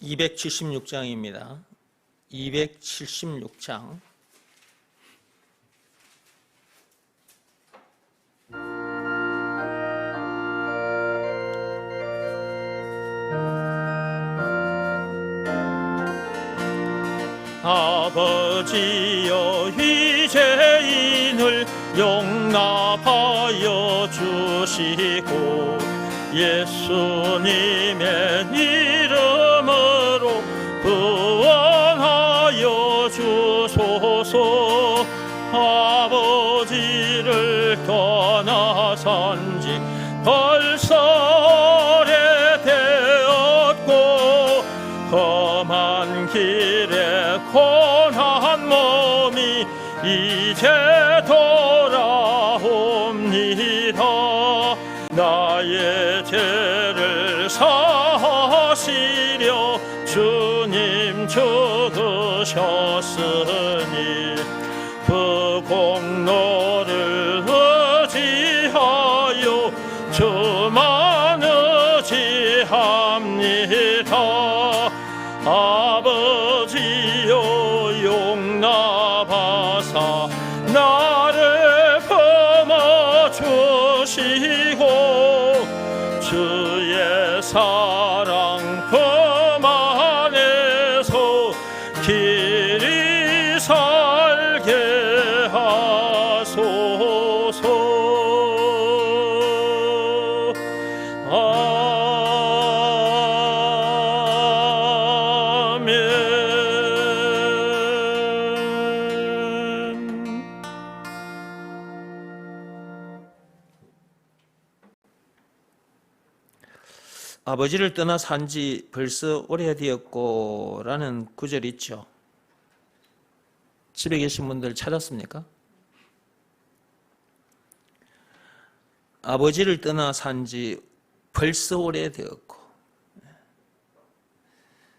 276장입니다. 276장. 아버지여, 이죄인을 용납하여 주시고 예수님의 이름으로 구원하여 주소서. 아버지를 떠나 산지 벌써 오래되었고 험한 길에 고난 몸이 이제 돌아옵니다. 나의 죄를 사하시려 주님 죽으셨으니 그 공로를 의지하여 주만 의지합니다. 아버지여, 용납하사 나를 품어주시고 주의 사랑 품 안에서 길이 살게 하소서. 아버지를 떠나 산지 벌써 오래되었고 라는 구절이 있죠. 집에 계신 분들 찾았습니까? 아버지를 떠나 산지 벌써 오래되었고.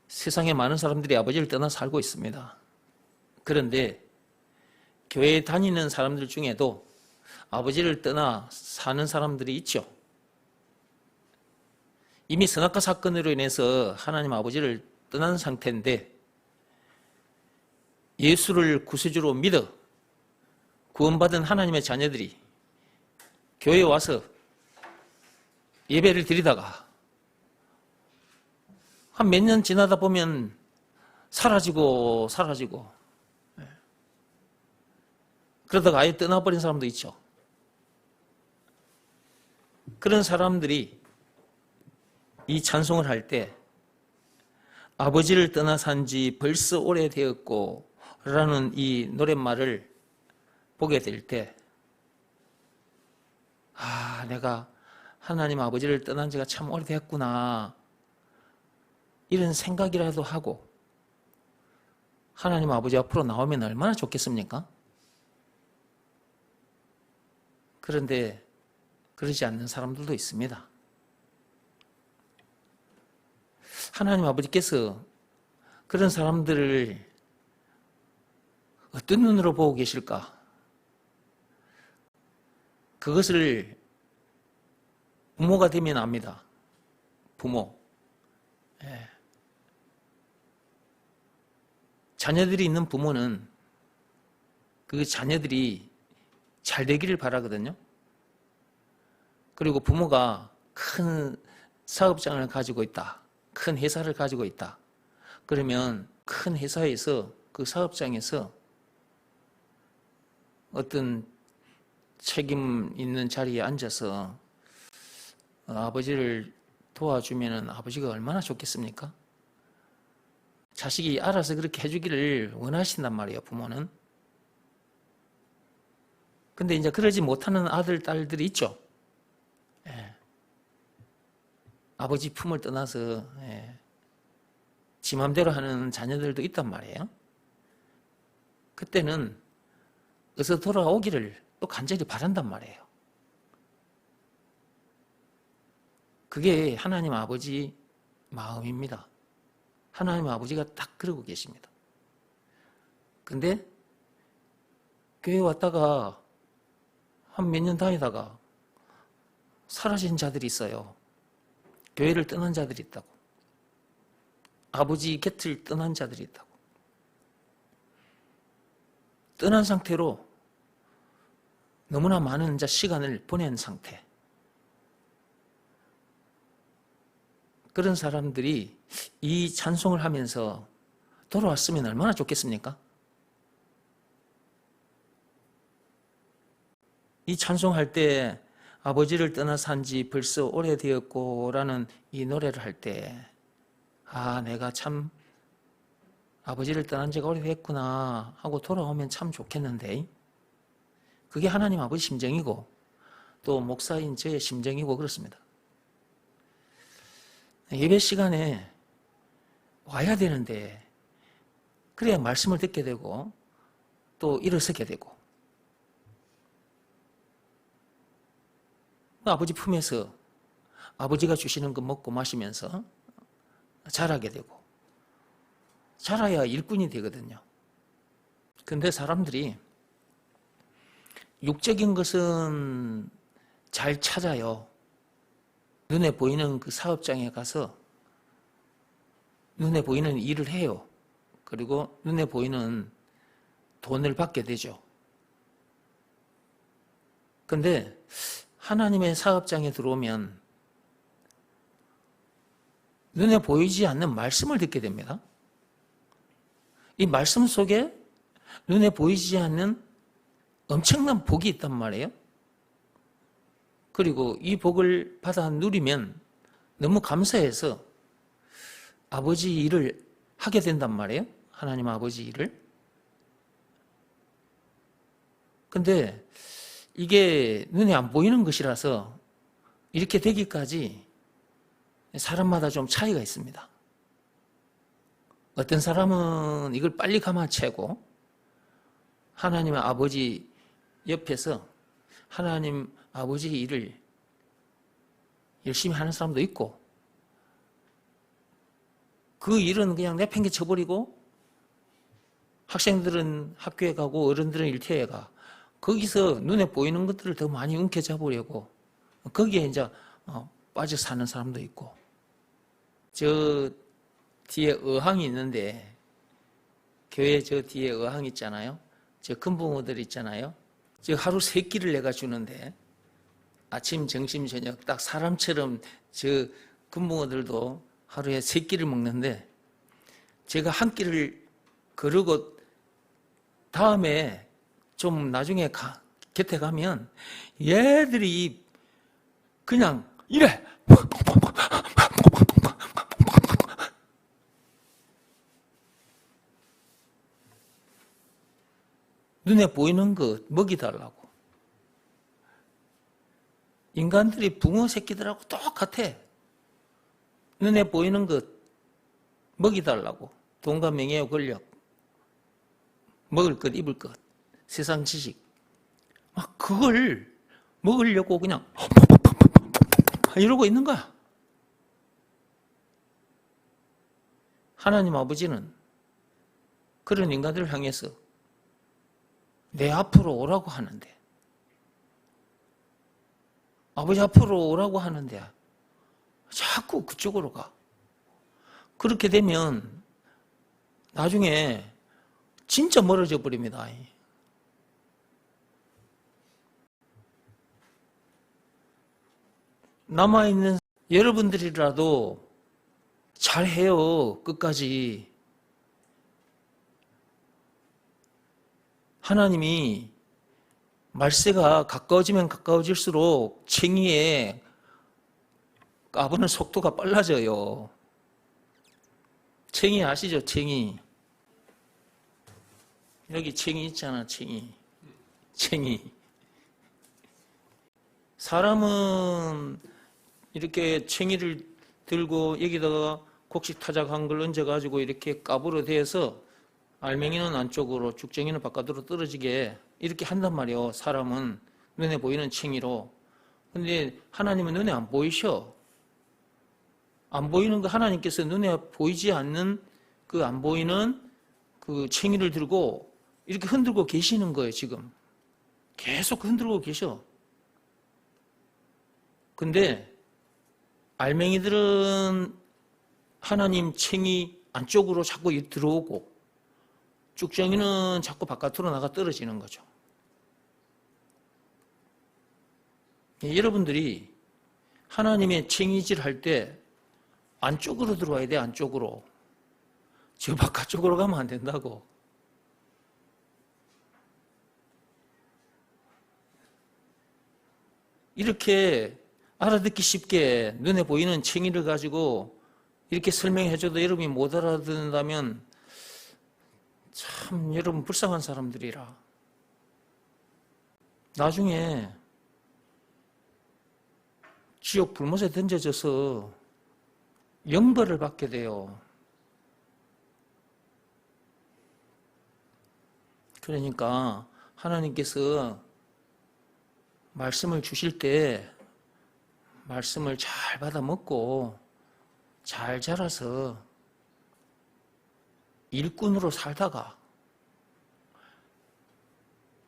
세상에 많은 사람들이 아버지를 떠나 살고 있습니다. 그런데 교회에 다니는 사람들 중에도 아버지를 떠나 사는 사람들이 있죠. 이미 선악과 사건으로 인해서 하나님 아버지를 떠난 상태인데 예수를 구세주로 믿어 구원받은 하나님의 자녀들이 교회에 와서 예배를 드리다가 한 몇 년 지나다 보면 사라지고 그러다가 아예 떠나버린 사람도 있죠. 그런 사람들이 이 찬송을 할 때 아버지를 떠나 산지 벌써 오래되었고 라는 이 노랫말을 보게 될 때 내가 하나님 아버지를 떠난 지가 참 오래되었구나 이런 생각이라도 하고 하나님 아버지 앞으로 나오면 얼마나 좋겠습니까? 그런데 그러지 않는 사람들도 있습니다. 하나님 아버지께서 그런 사람들을 어떤 눈으로 보고 계실까? 그것을 부모가 되면 압니다. 부모. 자녀들이 있는 부모는 그 자녀들이 잘 되기를 바라거든요. 그리고 부모가 큰 사업장을 가지고 있다. 큰 회사를 가지고 있다. 그러면 큰 회사에서 그 사업장에서 어떤 책임 있는 자리에 앉아서 아버지를 도와주면 아버지가 얼마나 좋겠습니까? 자식이 알아서 그렇게 해주기를 원하신단 말이에요, 부모는. 근데 이제 그러지 못하는 아들, 딸들이 있죠. 아버지 품을 떠나서 지 맘대로 하는 자녀들도 있단 말이에요. 그때는 어서 돌아오기를 또 간절히 바란단 말이에요. 그게 하나님 아버지 마음입니다. 하나님 아버지가 딱 그러고 계십니다. 근데 교회 왔다가 한 몇 년 다니다가 사라진 자들이 있어요. 교회를 떠난 자들이 있다고. 아버지 곁을 떠난 자들이 있다고. 떠난 상태로 너무나 많은 시간을 보낸 상태. 그런 사람들이 이 찬송을 하면서 돌아왔으면 얼마나 좋겠습니까? 이 찬송할 때 아버지를 떠나 산 지 벌써 오래되었고 라는 이 노래를 할 때 내가 참 아버지를 떠난 지가 오래됐구나 하고 돌아오면 참 좋겠는데, 그게 하나님 아버지 심정이고 또 목사인 저의 심정이고 그렇습니다. 예배 시간에 와야 되는데 그래야 말씀을 듣게 되고 또 일어서게 되고, 아버지 품에서 아버지가 주시는 거 먹고 마시면서 자라게 되고, 자라야 일꾼이 되거든요. 근데 사람들이 육적인 것은 잘 찾아요. 눈에 보이는 그 사업장에 가서 눈에 보이는 일을 해요. 그리고 눈에 보이는 돈을 받게 되죠. 근데 하나님의 사업장에 들어오면 눈에 보이지 않는 말씀을 듣게 됩니다. 이 말씀 속에 눈에 보이지 않는 엄청난 복이 있단 말이에요. 그리고 이 복을 받아 누리면 너무 감사해서 아버지 일을 하게 된단 말이에요. 하나님 아버지 일을. 근데 이게 눈에 안 보이는 것이라서 이렇게 되기까지 사람마다 좀 차이가 있습니다. 어떤 사람은 이걸 빨리 감아채고 하나님의 아버지 옆에서 하나님 아버지 일을 열심히 하는 사람도 있고, 그 일은 그냥 내팽개쳐버리고 학생들은 학교에 가고 어른들은 일터에 가. 거기서 눈에 보이는 것들을 더 많이 움켜잡으려고 거기에 이제 빠져 사는 사람도 있고. 저 뒤에 어항이 있는데, 교회 저 뒤에 어항 있잖아요. 저 금붕어들 있잖아요. 저 하루 3끼를 내가 주는데 아침, 점심, 저녁 딱 사람처럼 저 금붕어들도 하루에 3끼를 먹는데, 제가 한 끼를 거르고 다음에 좀 나중에 곁에 가면 얘들이 그냥 이래. 눈에 보이는 것 먹이달라고. 인간들이 붕어 새끼들하고 똑같아. 눈에 보이는 것 먹이달라고. 돈과 명예와 권력, 먹을 것, 입을 것, 세상 지식, 막 그걸 먹으려고 그냥 이러고 있는 거야. 하나님 아버지는 그런 인간들을 향해서 내 앞으로 오라고 하는데, 아버지 앞으로 오라고 하는데 자꾸 그쪽으로 가. 그렇게 되면 나중에 진짜 멀어져 버립니다. 남아있는 여러분들이라도 잘해요. 끝까지. 하나님이 말세가 가까워지면 가까워질수록 챙이에 까부는 속도가 빨라져요. 챙이 아시죠? 챙이. 여기 챙이 있잖아, 챙이. 챙이. 사람은 이렇게 챙이를 들고 여기다가 곡식타작한 걸 얹어가지고 이렇게 까부로 대서 알맹이는 안쪽으로, 죽쟁이는 바깥으로 떨어지게 이렇게 한단 말이에요. 사람은 눈에 보이는 챙이로. 근데 하나님은 눈에 안 보이셔. 안 보이는 거, 하나님께서 눈에 보이지 않는 그 안 보이는 그 챙이를 들고 이렇게 흔들고 계시는 거예요, 지금. 계속 흔들고 계셔. 근데 알맹이들은 하나님 챙이 안쪽으로 자꾸 들어오고 쭉정이는 자꾸 바깥으로 나가 떨어지는 거죠. 여러분들이 하나님의 칭의질 할 때 안쪽으로 들어와야 돼. 안쪽으로. 저 바깥쪽으로 가면 안 된다고. 이렇게 알아듣기 쉽게 눈에 보이는 칭의를 가지고 이렇게 설명해줘도 여러분이 못 알아듣는다면 참 여러분 불쌍한 사람들이라. 나중에 지옥 불못에 던져져서 영벌을 받게 돼요. 그러니까 하나님께서 말씀을 주실 때 말씀을 잘 받아 먹고 잘 자라서 일꾼으로 살다가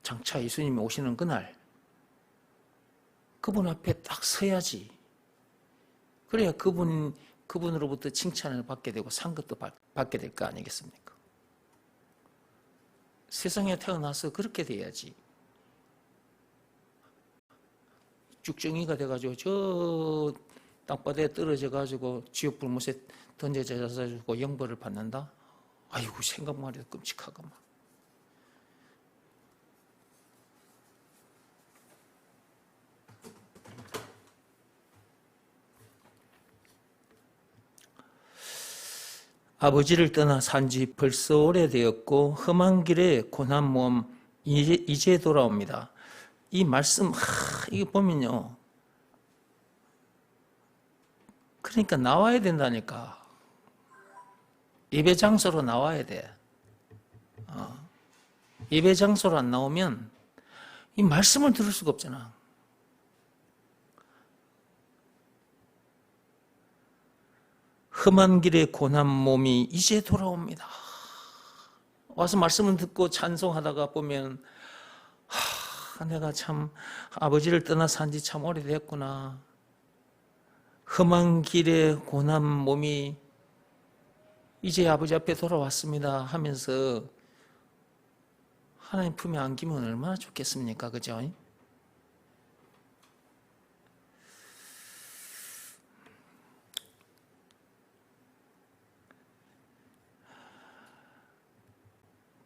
장차 예수님이 오시는 그날 그분 앞에 딱 서야지. 그래야 그분으로부터 칭찬을 받게 되고 상급도 받게 될 거 아니겠습니까? 세상에 태어나서 그렇게 돼야지. 쭉정이가 돼가지고 저 땅바닥에 떨어져가지고 지옥 불못에 던져져가지고 영벌을 받는다? 아이고 생각만 해도 끔찍하구만. 아버지를 떠나 산지 벌써 오래되었고 험한 길에 고난 모험 이제 돌아옵니다. 이 말씀 이게 보면요. 그러니까 나와야 된다니까. 예배 장소로 나와야 돼. 예배 장소로 안 나오면 이 말씀을 들을 수가 없잖아. 험한 길에 고난 몸이 이제 돌아옵니다. 와서 말씀을 듣고 찬송하다가 보면 내가 참 아버지를 떠나 산지 참 오래됐구나. 험한 길에 고난 몸이 이제 아버지 앞에 돌아왔습니다 하면서 하나님 품에 안기면 얼마나 좋겠습니까? 그죠?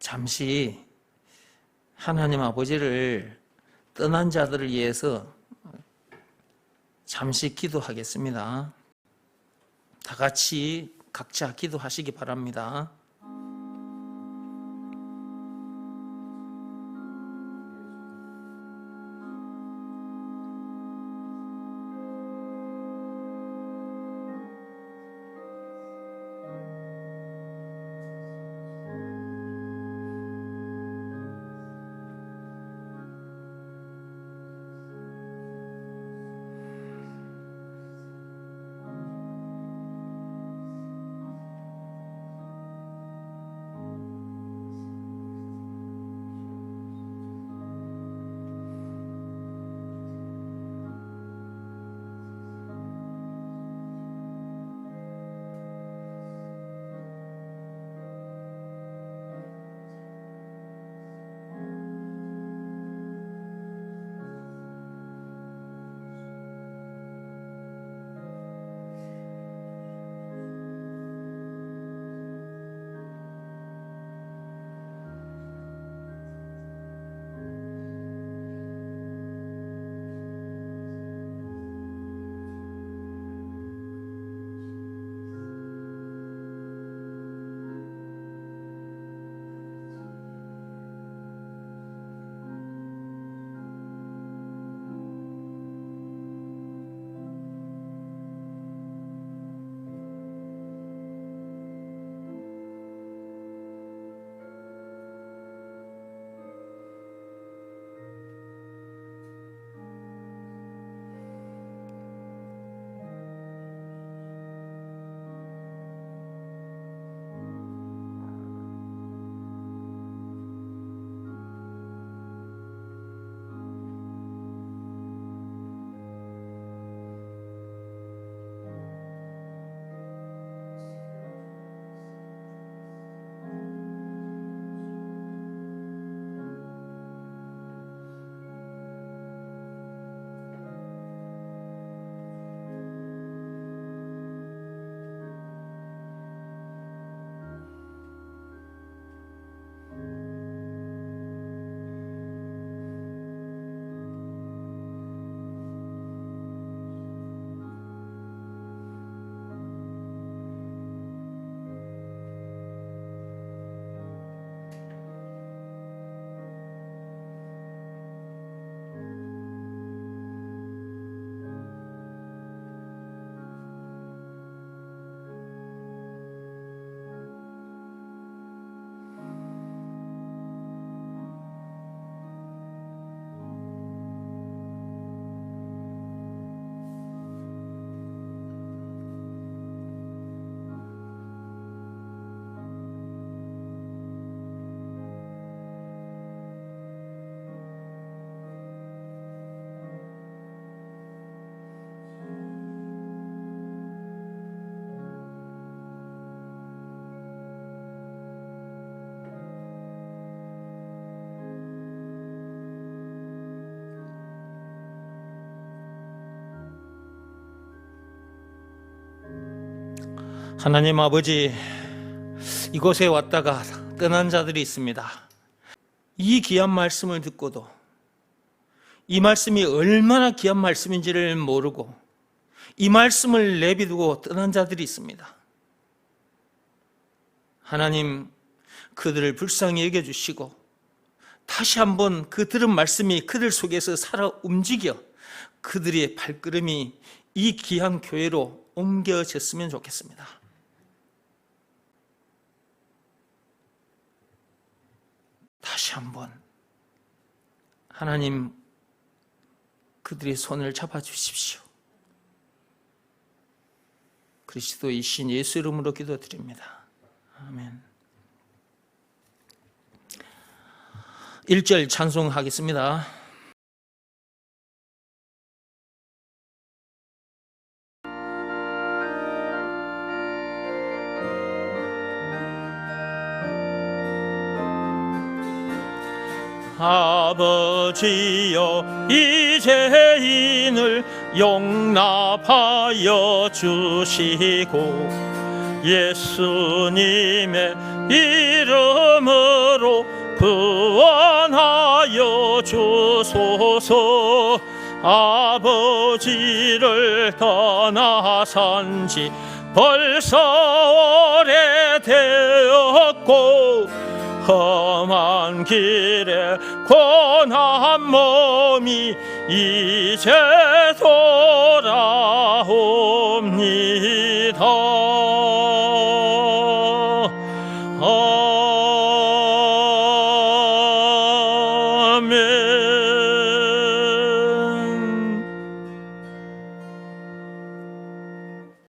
잠시 하나님 아버지를 떠난 자들을 위해서 잠시 기도하겠습니다. 다 같이 각자 기도하시기 바랍니다. 하나님 아버지, 이곳에 왔다가 떠난 자들이 있습니다. 이 귀한 말씀을 듣고도 이 말씀이 얼마나 귀한 말씀인지를 모르고 이 말씀을 내비두고 떠난 자들이 있습니다. 하나님, 그들을 불쌍히 여겨주시고 다시 한번 그 들은 말씀이 그들 속에서 살아 움직여 그들의 발걸음이 이 귀한 교회로 옮겨졌으면 좋겠습니다. 다시 한번 하나님, 그들의 손을 잡아주십시오. 그리스도의 신 예수 이름으로 기도드립니다. 아멘. 1절 찬송하겠습니다. 아버지여, 이 죄인을 용납하여 주시고 예수님의 이름으로 구원하여 주소서. 아버지를 떠나산 지 벌써 오래되었고 험한 길에 고난 몸이 이제 돌아옵니다. 아멘.